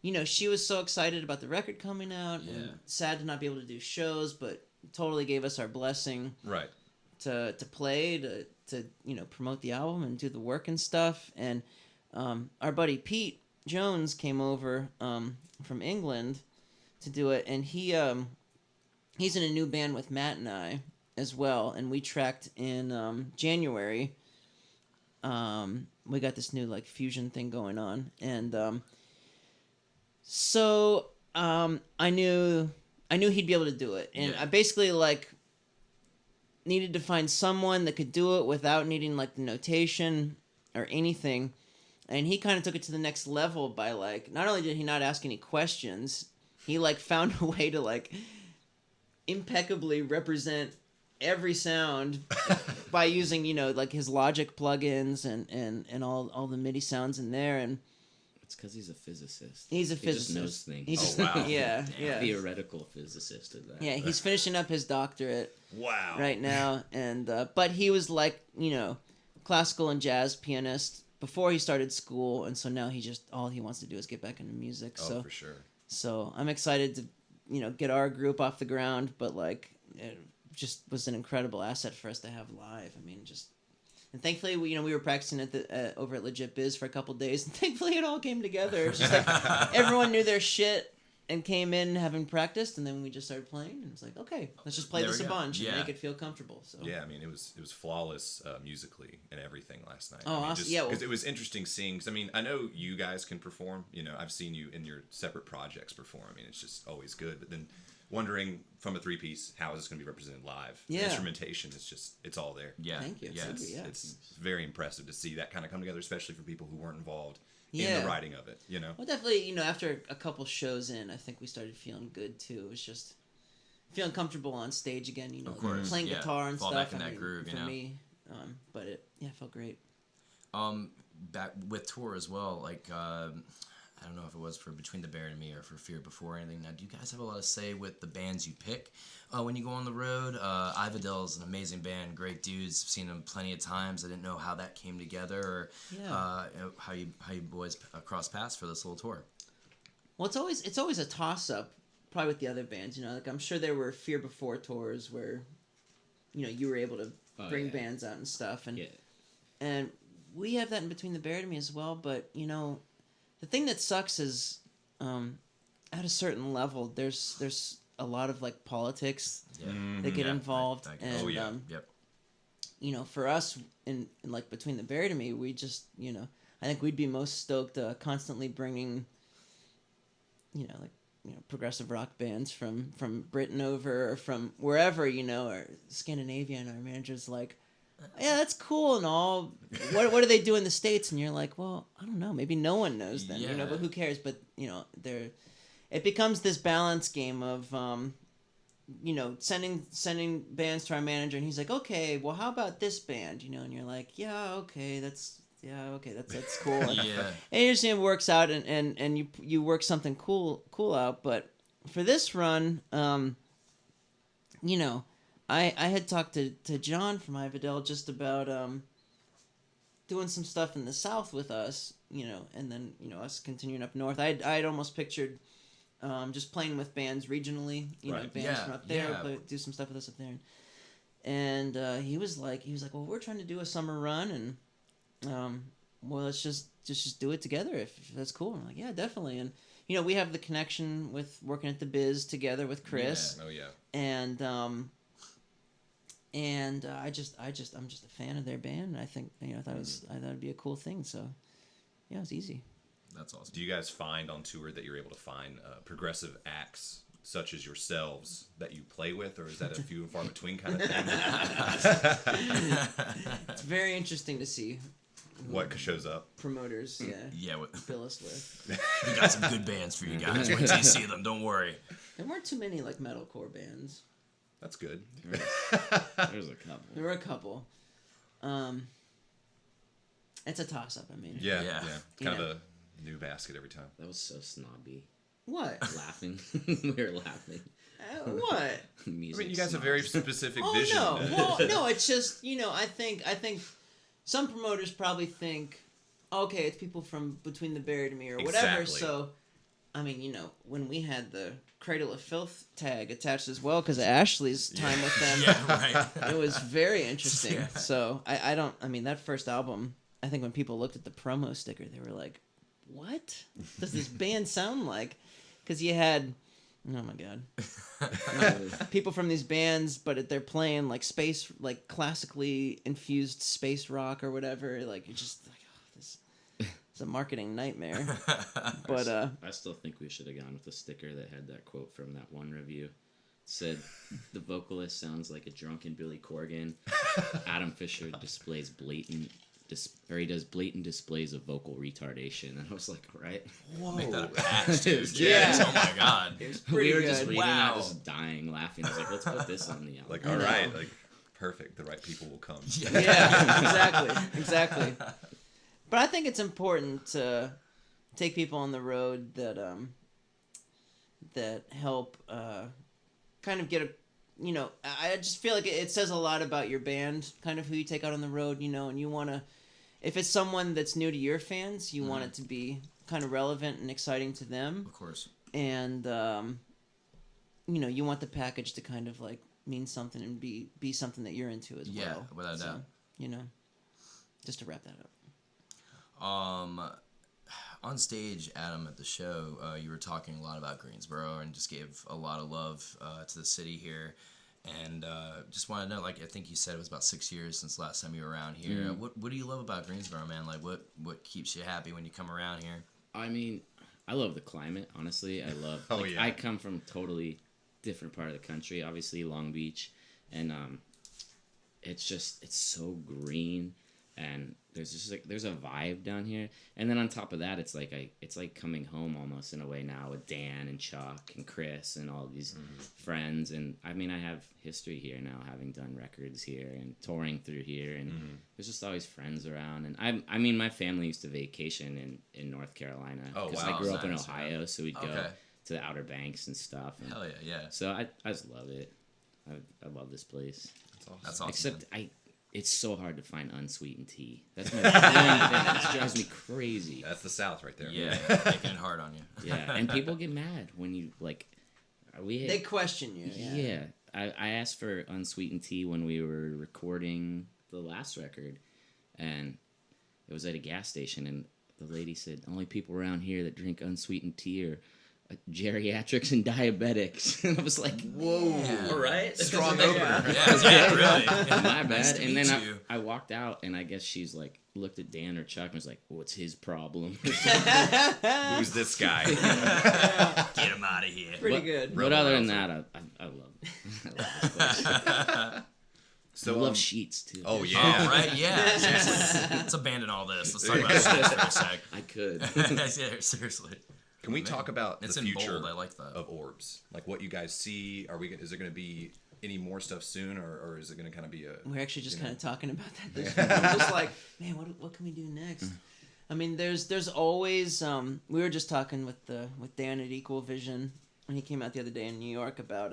you know, she was so excited about the record coming out, Yeah. and sad to not be able to do shows, but totally gave us our blessing Right. to play, to you know, promote the album and do the work and stuff. And our buddy Pete Jones came over from England to do it, and he's in a new band with Matt and I as well, and we tracked in January. We got this new like fusion thing going on, and so I knew he'd be able to do it, and Yeah. I basically like needed to find someone that could do it without needing like the notation or anything. And he kind of took it to the next level by like, not only did he not ask any questions, he like found a way to like impeccably represent every sound by using, you know, like his Logic plugins and all the MIDI sounds in there. And It's because he's a physicist. he's a He physicist. just knows things. He's just, wow. yeah, yeah. Theoretical physicist at that. Yeah, he's finishing up his doctorate Wow. right now, and but he was like, you know, classical and jazz pianist before he started school, and so now he just, all he wants to do is get back into music. Oh, So for sure. so I'm excited to, you know, get our group off the ground, but like it just was an incredible asset for us to have live. I mean, just And thankfully, we were practicing at the over at Legit Biz for a couple days, and thankfully it all came together. It's just like everyone knew their shit and came in having practiced, and then we just started playing, and it's like, okay, let's just play There this we a go. bunch and Yeah. make it feel comfortable. So Yeah, I mean, it was flawless musically and everything last night. Oh, I mean, awesome. Yeah, well- because it was interesting seeing. 'Cause, I mean, I know you guys can perform. You know, I've seen you in your separate projects perform. I mean, it's just always good. But then wondering from a 3-piece, how is this going to be represented live? The Yeah. instrumentation is just, it's all there. Yeah. Thank you. Yeah. Thank you. Yeah. It's very impressive to see that kind of come together, especially for people who weren't involved in Yeah. the writing of it. You know. Well, definitely, after a couple shows in, I think we started feeling good too. It was just feeling comfortable on stage again. Of course, playing yeah. guitar and Fall stuff. back in that groove, for me. But it felt great. Back with tour as well, like I don't know if it was for Between the Bear and Me or for Fear Before or anything. Now, do you guys have a lot to say with the bands you pick when you go on the road? Ividel is an amazing band, great dudes. I've seen them plenty of times. I didn't know how that came together or how you boys cross paths for this little tour. Well, it's always a toss up, probably with the other bands. Like I'm sure there were Fear Before tours where, you were able to bring bands out and stuff, and we have that in Between the Bear and Me as well. But the thing that sucks is, at a certain level, there's a lot of like politics that get involved, and Yep. for us in like Between the Bear and Me, we just I think we'd be most stoked constantly bringing progressive rock bands from Britain over or from wherever or Scandinavia, and our manager's like, yeah, that's cool and all. What do they do in the States? And you're like, well, I don't know. Maybe no one knows then, Yeah. but who cares? But, it becomes this balance game of, sending bands to our manager, and he's like, okay, well, how about this band? And you're like, yeah, okay, that's cool. And, Yeah. and it just works out, and you work something cool out. But for this run, I had talked to John from Ividel just about doing some stuff in the South with us, and then us continuing up north. I'd almost pictured just playing with bands regionally, Right. bands from up there, Yeah. do some stuff with us up there. And he was like, well, we're trying to do a summer run, and well, let's just do it together if that's cool. I'm like, yeah, definitely. And we have the connection with working at the Biz together with Chris. Oh yeah. And I'm just a fan of their band. And I think I thought it'd be a cool thing. So yeah, it was easy. That's awesome. Do you guys find on tour that you're able to find progressive acts such as yourselves that you play with, or is that a few and far between kind of thing? It's very interesting to see What shows up? promoters Yeah, fill us with. we got some good bands for you guys. Wait till you see them. Don't worry. There weren't too many like metalcore bands. That's good. There's a couple. There were a couple. It's a toss up. I mean, Yeah, Yeah. yeah. Kind of a new basket every time. That was so snobby. what? Laughing. We were laughing. What? Music I mean, you guys have snobs. very specific Oh vision. no! Well, no. It's just I think some promoters probably think, okay, it's people from Between the Bear and Me or whatever. Exactly. So, I mean, when we had the Cradle of Filth tag attached as well because of Ashley's time with them, Yeah, right. it was very interesting. Yeah. So I mean, that first album, I think when people looked at the promo sticker, they were like, what does this band sound like? Because you had, oh my god, people from these bands, but they're playing like space, like classically infused space rock or whatever. Like you're just like, oh, this is a marketing nightmare. But I still think we should have gone with a sticker that had that quote from that one review. It said, the vocalist sounds like a drunken Billy Corgan. Adam Fisher displays he does blatant displays of vocal retardation. And I was like, right? Make that a patch, dude. Yeah. Oh my god. it was pretty We were good. just reading Wow. that, just dying, laughing. I was like, let's put this on the album. Like, I all know. right, like, perfect. The right people will come. Yeah, exactly. But I think it's important to take people on the road that help kind of get a, I just feel like it says a lot about your band, kind of who you take out on the road, and you want to, if it's someone that's new to your fans, you want it to be kind of relevant and exciting to them, Of course. and you want the package to kind of like mean something and be something that you're into as well. Yeah, without a doubt. just to wrap that up. On stage, Adam, at the show, you were talking a lot about Greensboro and just gave a lot of love to the city here. And just want to know, like, I think you said it was about 6 years since last time you were around here. What do you love about Greensboro, man? Like, what keeps you happy when you come around here? I mean, I love the climate, honestly. I love, I come from totally different part of the country, obviously Long Beach, and it's so green, and there's a vibe down here, and then on top of that, it's like coming home almost in a way now with Dan and Chuck and Chris and all these friends, and I mean I have history here now, having done records here and touring through here, and there's just always friends around, and I mean my family used to vacation in North Carolina because I grew up in Ohio, so we'd go to the Outer Banks and stuff. And hell yeah. So I just love it. I love this place. That's awesome. Except it's so hard to find unsweetened tea. That's my one thing that drives me crazy. That's the South right there. Yeah, making it hard on you. Yeah, and people get mad when you like. They question you. Yeah, I asked for unsweetened tea when we were recording the last record, and it was at a gas station, and the lady said, "Only people around here that drink unsweetened tea are geriatrics and diabetics." And I was like, "Whoa, all right, Strong opener." Yeah, really. My bad." Nice to And meet then you. I walked out, and I guess she's like looked at Dan or Chuck and was like, "What's his problem?" Who's this guy? Get him out of here. Pretty good. But other than that, I love it. I love this place. So I love sheets too. Oh Oh, yeah. right, yeah. Seriously. Let's abandon all this. Let's talk about this for a sec. I could. Yeah, seriously. Can we talk about It's the in future bold. I like that. of Orbs? Like what you guys see? Is there going to be any more stuff soon, or is it going to kind of be a? We're actually just kind of talking about that this week. We're just like, man, what can we do next? I mean, there's always we were just talking with Dan at Equal Vision when he came out the other day in New York about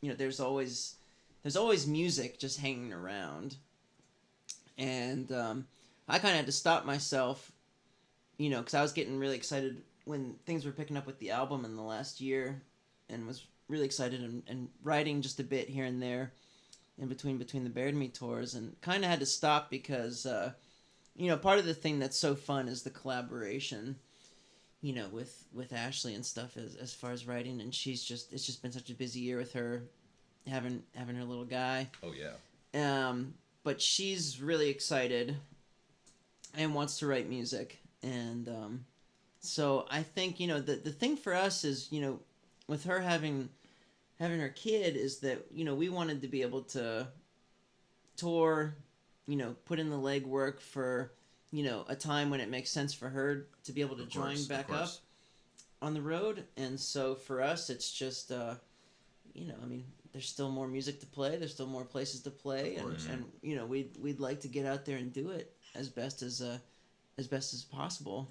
there's always music just hanging around, and I kind of had to stop myself, because I was getting really excited when things were picking up with the album in the last year, and was really excited and writing just a bit here and there in between the Bear to Me tours, and kind of had to stop because part of the thing that's so fun is the collaboration with Ashley and stuff as far as writing, and it's just been such a busy year with her having her little guy. Oh yeah. But she's really excited and wants to write music, and so I think the thing for us is with her having her kid is that we wanted to be able to tour, put in the legwork for a time when it makes sense for her to be able to join back up on the road, and so for us it's just there's still more music to play, there's still more places to play, and we'd like to get out there and do it as best as possible.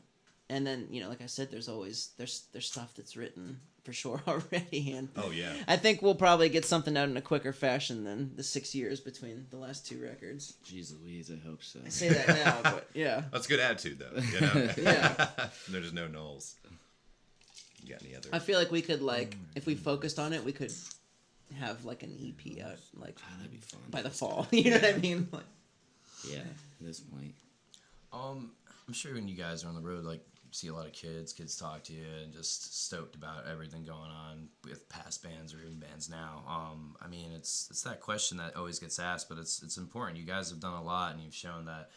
And then, like I said, there's stuff that's written for sure already, and Oh yeah. I think we'll probably get something out in a quicker fashion than the 6 years between the last two records. Jeez Louise, I hope so. I say that now, but yeah. That's a good attitude though. Yeah. There's no nulls. You got any other? I feel like we could if we focused on it, we could have like an EP out That'd be fun. by the fall. You know what I mean? Yeah, at this point. I'm sure when you guys are on the road, see a lot of kids talk to you and just stoked about everything going on with past bands or even bands now. I mean, it's that question that always gets asked, but it's important. You guys have done a lot, and you've shown that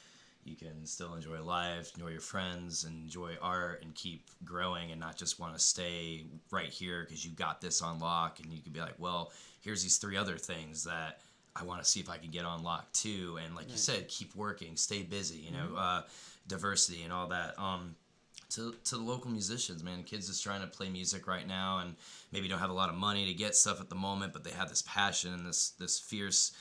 you can still enjoy life, enjoy your friends, enjoy art, and keep growing, and not just want to stay right here because you got this on lock, and you could be like, well, here's these 3 other things that I want to see if I can get on lock too. And like you said, keep working, stay busy, diversity and all that. To the local musicians, man, kids just trying to play music right now and maybe don't have a lot of money to get stuff at the moment, but they have this passion and this fierce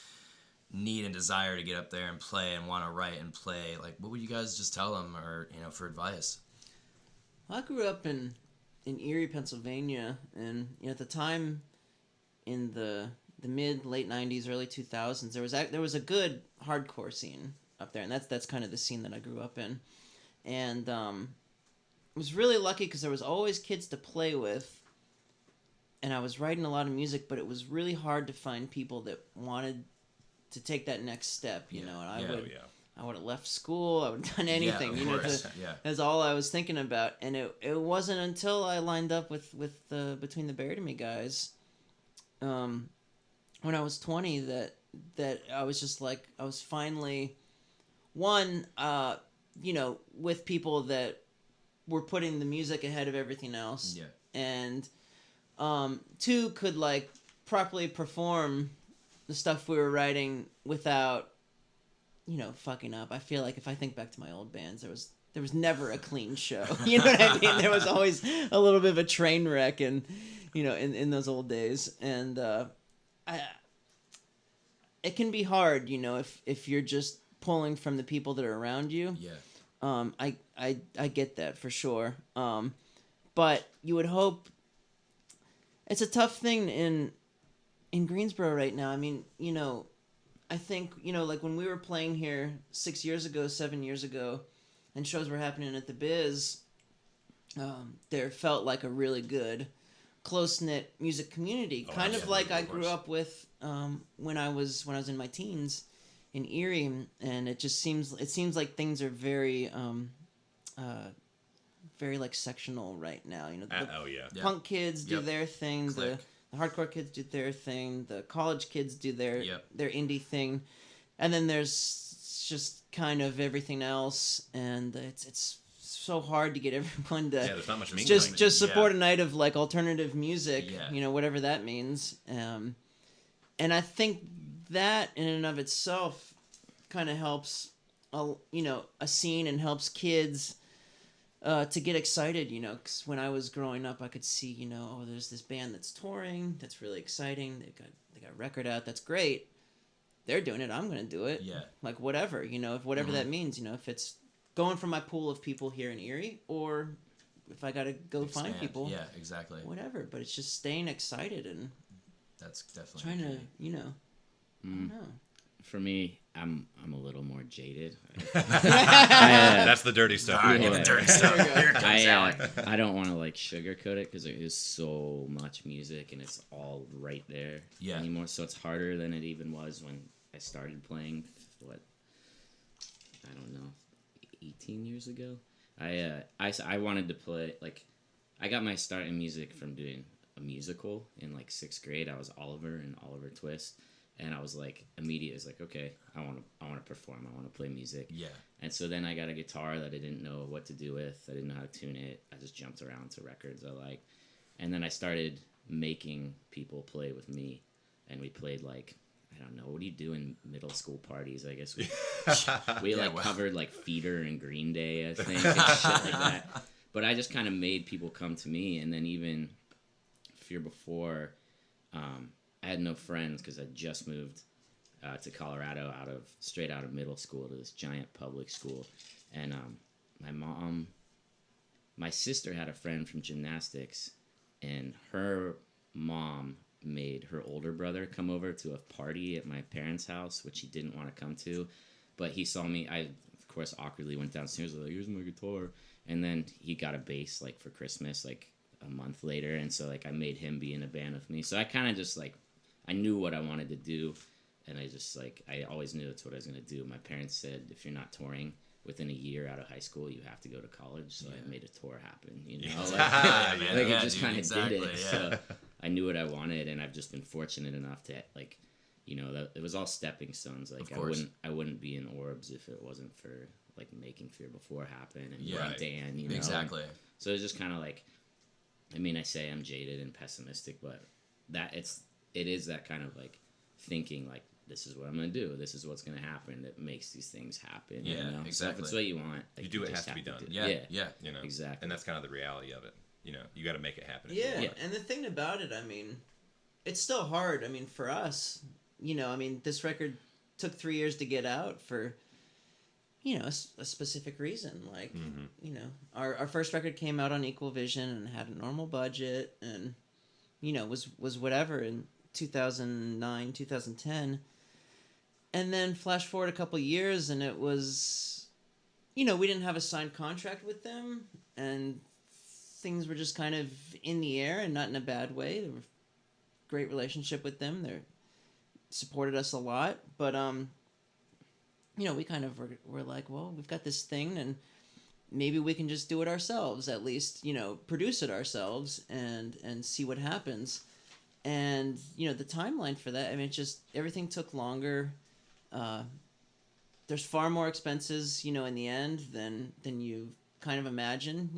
need and desire to get up there and play and want to write and play. Like, what would you guys just tell them, or for advice? Well, I grew up in Erie, Pennsylvania, and at the time in the late 90s, early 2000s, there was a good hardcore scene up there, and that's kind of the scene that I grew up in, and was really lucky because there was always kids to play with, and I was writing a lot of music, but it was really hard to find people that wanted to take that next step, and I would have left school. I would have done anything. of You know, course. Yeah. that's all I was thinking about. And it wasn't until I lined up with the Between the Buried and Me guys, when I was 20 that I was just like, I was finally one, you know, with people that were putting the music ahead of everything else. Yeah. And two, could like properly perform the stuff we were writing without, you know, fucking up. I feel like if I think back to my old bands, there was never a clean show. You know what I mean? There was always a little bit of a train wreck, and you know, in those old days. And it can be hard, you know, if you're just pulling from the people that are around you. Yeah. I get that for sure. But you would hope. It's a tough thing in Greensboro right now. I mean, you know, I think, you know, like when we were playing here 7 years ago, and shows were happening at the Biz, there felt like a really good, close-knit music community. Kind of like I grew up with when I was in my teens in Erie, and it seems like things are very very like sectional right now. You know, the punk kids do their thing, the hardcore kids do their thing, the college kids do their indie thing, and then there's just kind of everything else, and it's so hard to get everyone to there's not much just support a night of like alternative music, you know, whatever that means. And I think that in and of itself kind of helps, you know, a scene, and helps kids to get excited, you know, because when I was growing up, I could see, you know, oh, there's this band that's touring, that's really exciting. They got a record out, that's great. They're doing it, I'm gonna do it. Yeah. Like whatever, you know, if whatever that means, you know, if it's going from my pool of people here in Erie, or if I gotta go find people. Yeah, exactly. Whatever, but it's just staying excited and that's definitely trying to, you know, I don't know. For me, I'm a little more jaded. That's the dirty stuff. All right, get the dirty stuff. Here it comes, Alec. I don't want to like sugarcoat it because there is so much music and it's all right there anymore. So it's harder than it even was when I started playing. I don't know, 18 years ago. I wanted to play, like, I got my start in music from doing a musical in like 6th grade. I was Oliver in Oliver Twist. And I was like, immediately, it's like, okay, I want to perform. I want to play music. Yeah. And so then I got a guitar that I didn't know what to do with. I didn't know how to tune it. I just jumped around to records I liked. And then I started making people play with me. And we played like, I don't know, what do you do in middle school parties? I guess we covered like Feeder and Green Day, I think, and shit like that. But I just kind of made people come to me. And then even Fear Before, I had no friends because I just moved to Colorado straight out of middle school to this giant public school. And my sister had a friend from gymnastics, and her mom made her older brother come over to a party at my parents' house, which he didn't want to come to. But he saw me. I, of course, awkwardly went downstairs, like, here's my guitar. And then he got a bass, like, for Christmas, like, a month later. And so, like, I made him be in a band with me. So I kind of just, like, I knew what I wanted to do, and I just, like, I always knew that's what I was going to do. My parents said, if you're not touring within a year out of high school, you have to go to college, so I made a tour happen, you know? It just kind of did it, so I knew what I wanted, and I've just been fortunate enough to, like, you know, it was all stepping stones. Like, I wouldn't be in Orbs if it wasn't for, like, making Fear Before happen, and Dan, you know? Exactly. So it's just kind of like, I mean, I say I'm jaded and pessimistic, but it is that kind of like thinking like, this is what I'm going to do, this is what's going to happen, that makes these things happen. Yeah, you know? exactly. So if it's what you want, like, You do what just has to be have done. Yeah, You know, exactly. and that's kind of the reality of it. You know, you got to make it happen. Yeah, and the thing about it, I mean, it's still hard. I mean, for us, you know, I mean, this record took 3 years to get out for, you know, a specific reason. Like, you know, our first record came out on Equal Vision and had a normal budget, and, you know, was whatever in 2009, 2010. And then flash forward a couple years, and it was, you know, we didn't have a signed contract with them, and things were just kind of in the air, and not in a bad way. There were great relationship with them. They supported us a lot, but we kind of were like, well, we've got this thing, and maybe we can just do it ourselves, at least, produce it ourselves and see what happens. And, the timeline for that, I mean, everything took longer. There's far more expenses, in the end than you kind of imagine,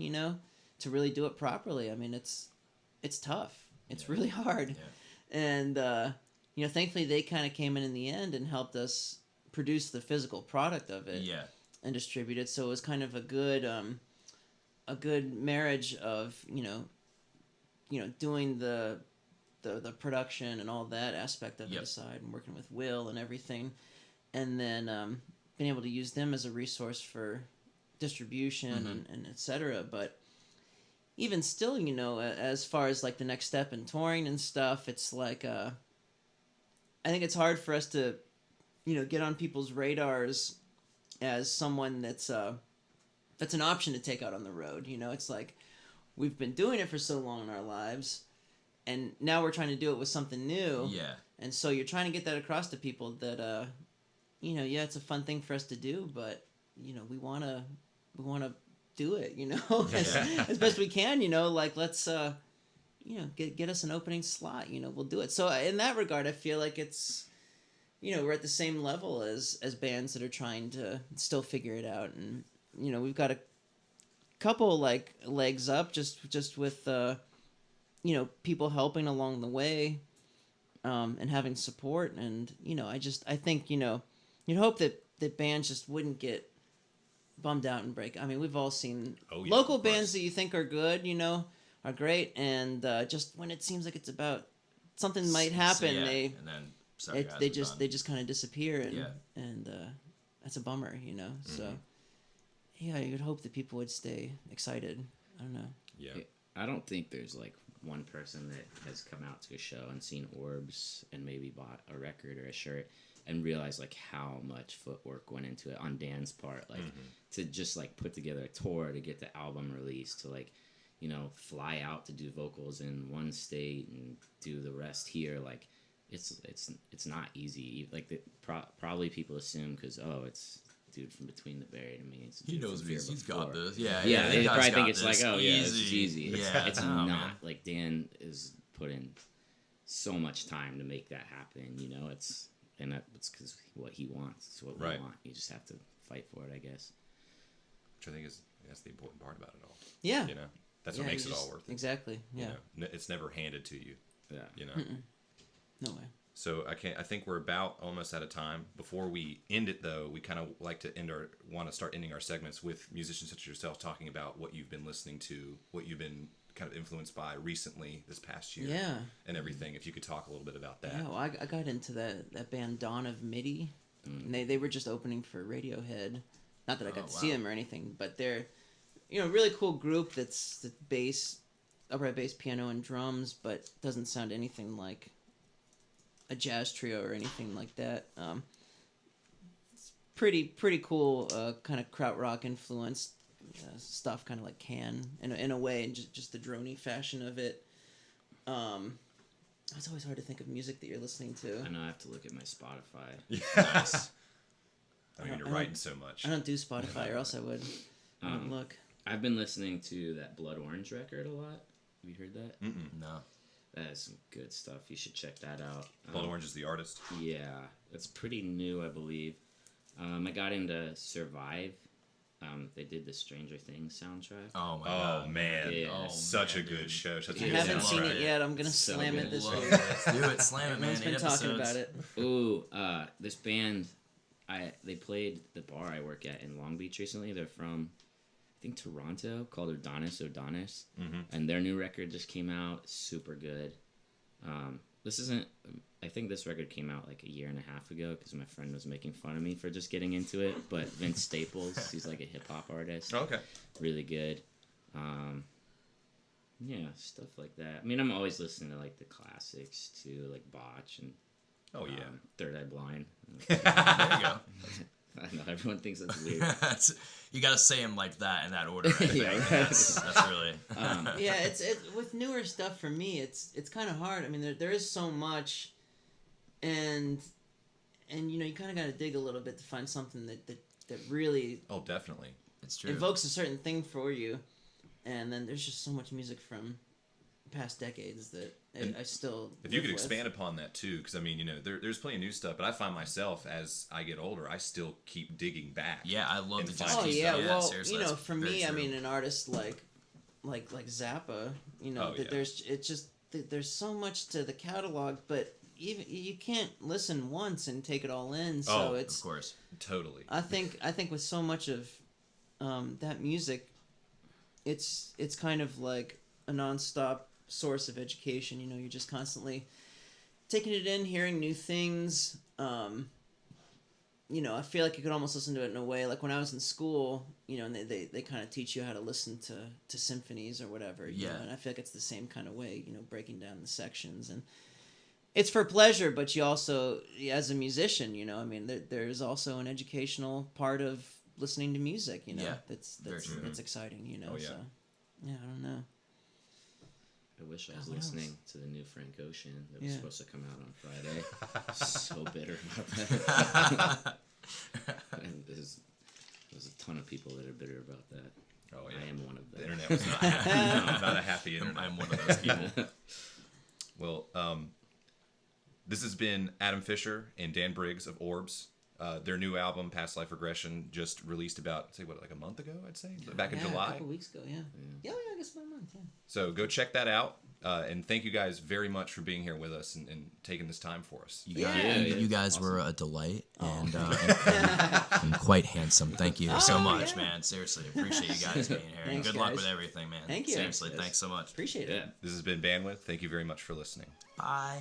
to really do it properly. I mean, it's tough. It's really hard. Yeah. And, thankfully they kind of came in the end and helped us produce the physical product of it. Yeah. And distribute it. So it was kind of a good marriage of, doing the production and all that aspect of it aside, and working with Will and everything, and then being able to use them as a resource for distribution and et cetera. But even still, as far as like the next step in touring and stuff, it's like I think it's hard for us to, get on people's radars as someone that's an option to take out on the road. It's like we've been doing it for so long in our lives, and now we're trying to do it with something new. Yeah. And so you're trying to get that across to people that it's a fun thing for us to do, but we want to do it, as best we can, like let's get us an opening slot, we'll do it. So in that regard, I feel like it's we're at the same level as bands that are trying to still figure it out, and we've got a couple like legs up just with people helping along the way, and having support, and I think you'd hope that bands just wouldn't get bummed out and break. I mean, we've all seen local bands that you think are good, are great, and just when it seems like it's about something might happen, and then they just kind of disappear, and that's a bummer, So yeah, you'd hope that people would stay excited. I don't know. Yeah. I don't think there's like one person that has come out to a show and seen Orbs and maybe bought a record or a shirt and realized like how much footwork went into it on Dan's part, like to just like put together a tour to get the album released, to like fly out to do vocals in one state and do the rest here. Like it's not easy. Like probably people assume because it's dude from Between the Buried and Me. He knows me. He's got this. Yeah. They probably think it's like, this is easy. Yeah, it's not. Man. Like Dan is put in so much time to make that happen. It's because what he wants. It's what we want. You just have to fight for it, I guess. Which I think that's the important part about it all. Yeah. That's what makes it all worth it. Exactly. Yeah. It's never handed to you. Yeah. No way. So I think we're about almost out of time. Before we end it, though, we kind of like to want to start ending our segments with musicians such as yourself talking about what you've been listening to, what you've been kind of influenced by recently this past year, and everything. If you could talk a little bit about that. Yeah, well, I got into that band Dawn of MIDI, and they were just opening for Radiohead. Not that I got to see them or anything, but they're really cool group that's the upright bass, piano, and drums, but doesn't sound anything like a jazz trio or anything like that. It's pretty cool, kind of krautrock influenced stuff, kind of like Can in a way, and just the drony fashion of it. It's always hard to think of music that you're listening to. I know I have to look at my Spotify. Nice. I mean, you're writing so much. I don't do Spotify, or else I would look. I've been listening to that Blood Orange record a lot. Have you heard that? No. That is some good stuff. You should check that out. Blood Orange is the artist? Yeah. It's pretty new, I believe. I got into Survive. They did the Stranger Things soundtrack. Oh, my God. Oh, man. Yeah. Such a good show. Such a I good haven't soundtrack. seen it yet. I'm going to So slam good. it this Love week. it. Let's do it. Slam it, man. Everyone's been 8 talking episodes. about it. Ooh, this band, they played the bar I work at in Long Beach recently. They're from, I think, Toronto, called Odonis, and their new record just came out. Super good. I think this record came out like a year and a half ago because my friend was making fun of me for just getting into it. But Vince Staples, he's like a hip hop artist. Okay. Really good. Yeah, stuff like that. I mean, I'm always listening to like the classics too, like Botch and Third Eye Blind. There you go. I know everyone thinks that's weird. You got to say them like that in that order. I think. Yeah, right. That's really. Yeah, it's with newer stuff for me. It's kind of hard. I mean, there is so much, and and you kind of got to dig a little bit to find something that really Oh, definitely. It's true. evokes a certain thing for you. And then there's just so much music from past decades that I still. If you live could with. expand upon that too, because I mean, there's plenty of new stuff, but I find myself as I get older, I still keep digging back. Yeah, I love And the find just Oh keep yeah, stuff. well, seriously, that's for very me, I true. mean, an artist like Zappa, Oh, yeah. there's so much to the catalog, but even you can't listen once and take it all in. So Oh, it's Of course. Totally. I think with so much of that music, it's kind of like a nonstop source of education. You're just constantly taking it in, hearing new things. I feel like you could almost listen to it in a way like when I was in school, and they kind of teach you how to listen to symphonies or whatever. You Yeah. know, and I feel like it's the same kind of way, breaking down the sections. And it's for pleasure, but you also, as a musician, I mean, there's also an educational part of listening to music, Yeah, that's very true. that's exciting, Oh, yeah. So yeah, I don't know. I wish I was What else? listening to the new Frank Ocean that was Yeah. supposed to come out on Friday. So bitter about that. And there's a ton of people that are bitter about that. Oh yeah. I am one of The them. internet was not happy. Not a happy internet. I'm one of those people. Well, this has been Adam Fisher and Dan Briggs of Orbs. Their new album, Past Life Regression, just released about, like a month ago, I'd say? Back in Yeah, a July. couple weeks ago, yeah. Yeah, I guess about a month, yeah. So go check that out. And thank you guys very much for being here with us and taking this time for us. You guys, Yeah. you guys were a delight and quite handsome. Thank you so much, yeah. man. Seriously, appreciate you guys being here. And Thanks, good luck guys. with everything, man. Thank you. Seriously, Thanks, guys. thanks so much. Appreciate it. Yeah. This has been Bandwidth. Thank you very much for listening. Bye.